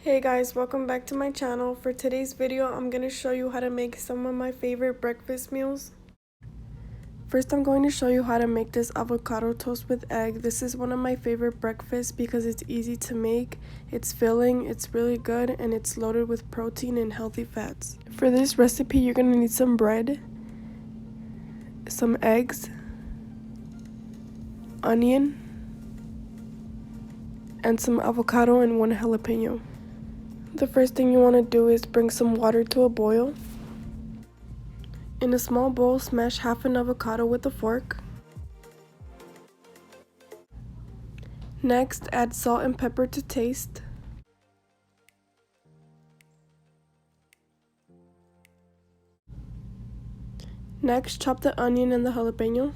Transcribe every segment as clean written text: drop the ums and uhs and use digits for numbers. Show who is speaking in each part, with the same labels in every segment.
Speaker 1: Hey guys, welcome back to my channel. For today's video, I'm going to show you how to make some of my favorite breakfast meals. First, I'm going to show you how to make this avocado toast with egg. This is one of my favorite breakfasts because it's easy to make, it's filling, it's really good, and it's loaded with protein and healthy fats. For this recipe, you're going to need some bread, some eggs, onion, and some avocado and one jalapeno. The first thing you want to do is bring some water to a boil. In a small bowl, smash half an avocado with a fork. Next, add salt and pepper to taste. Next, chop the onion and the jalapeno.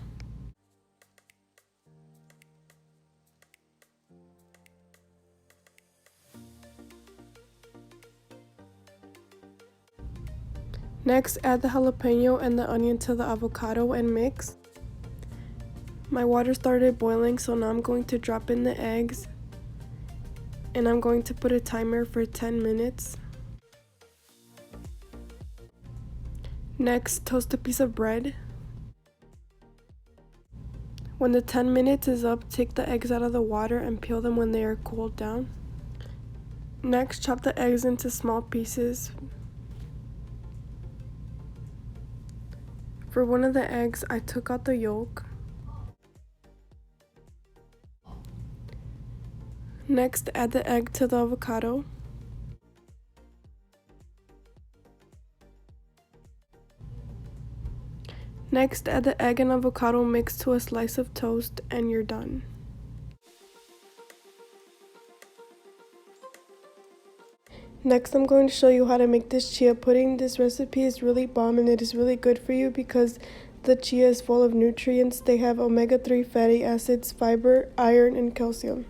Speaker 1: Next, add the jalapeno and the onion to the avocado and mix. My water started boiling, so now I'm going to drop in the eggs. And I'm going to put a timer for 10 minutes. Next, toast a piece of bread. When the 10 minutes is up, take the eggs out of the water and peel them when they are cooled down. Next, chop the eggs into small pieces. For one of the eggs, I took out the yolk. Next, add the egg to the avocado. Next, add the egg and avocado mix to a slice of toast, and you're done. Next, I'm going to show you how to make this chia pudding. This recipe is really bomb and it is really good for you because the chia is full of nutrients. They have omega-3 fatty acids, fiber, iron, and calcium.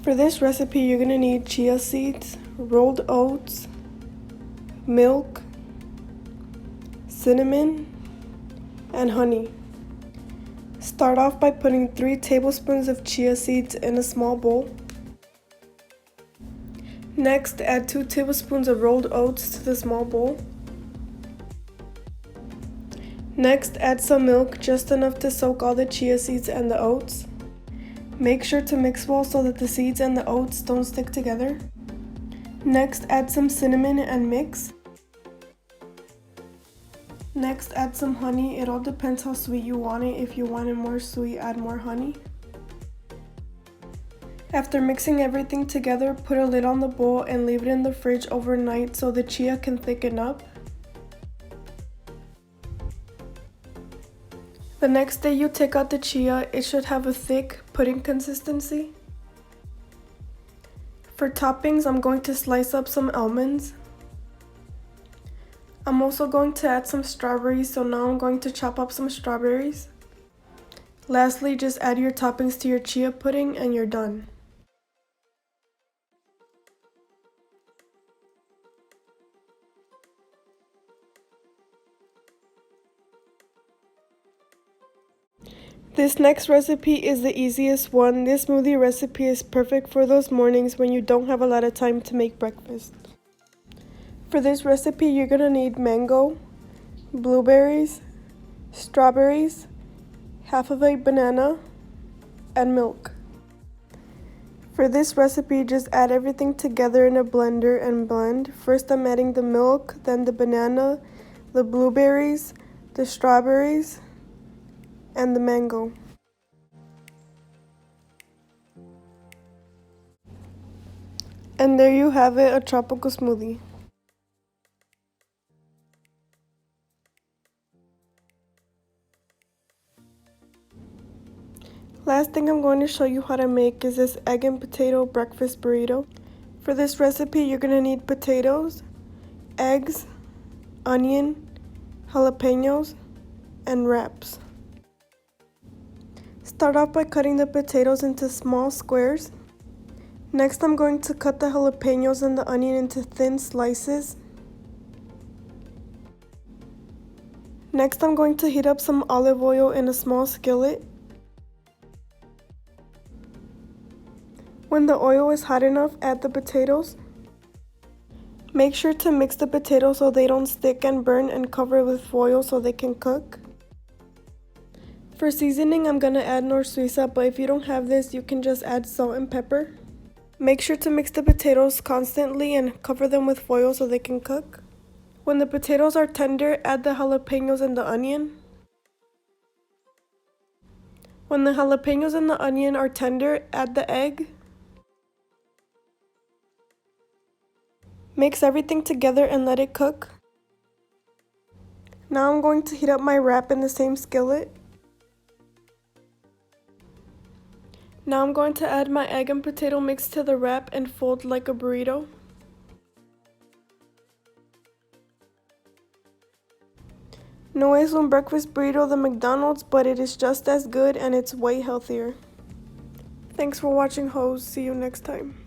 Speaker 1: For this recipe, you're going to need chia seeds, rolled oats, milk, cinnamon, and honey. Start off by putting 3 tablespoons of chia seeds in a small bowl. Next, add 2 tablespoons of rolled oats to the small bowl. Next, add some milk, just enough to soak all the chia seeds and the oats. Make sure to mix well so that the seeds and the oats don't stick together. Next, add some cinnamon and mix. Next, add some honey. It all depends how sweet you want it. If you want it more sweet, add more honey. After mixing everything together, put a lid on the bowl and leave it in the fridge overnight so the chia can thicken up. The next day you take out the chia, it should have a thick pudding consistency. For toppings, I'm going to slice up some almonds. I'm also going to add some strawberries, so now I'm going to chop up some strawberries. Lastly, just add your toppings to your chia pudding and you're done. This next recipe is the easiest one. This smoothie recipe is perfect for those mornings when you don't have a lot of time to make breakfast. For this recipe, you're going to need mango, blueberries, strawberries, half of a banana, and milk. For this recipe, just add everything together in a blender and blend. First, I'm adding the milk, then the banana, the blueberries, the strawberries, and the mango. And there you have it, a tropical smoothie. Last thing I'm going to show you how to make is this egg and potato breakfast burrito. For this recipe, you're going to need potatoes, eggs, onion, jalapenos, and wraps. Start off by cutting the potatoes into small squares. Next, I'm going to cut the jalapenos and the onion into thin slices. Next, I'm going to heat up some olive oil in a small skillet. When the oil is hot enough, add the potatoes. Make sure to mix the potatoes so they don't stick and burn, and cover with foil so they can cook. For seasoning, I'm gonna add nor Suiza, but if you don't have this, you can just add salt and pepper. Make sure to mix the potatoes constantly and cover them with foil so they can cook. When the potatoes are tender, add the jalapenos and the onion. When the jalapenos and the onion are tender, add the egg. Mix everything together and let it cook. Now I'm going to heat up my wrap in the same skillet. Now I'm going to add my egg and potato mix to the wrap and fold like a burrito. No es un breakfast burrito de McDonald's, but it is just as good and it's way healthier. Thanks for watching, hoes. See you next time.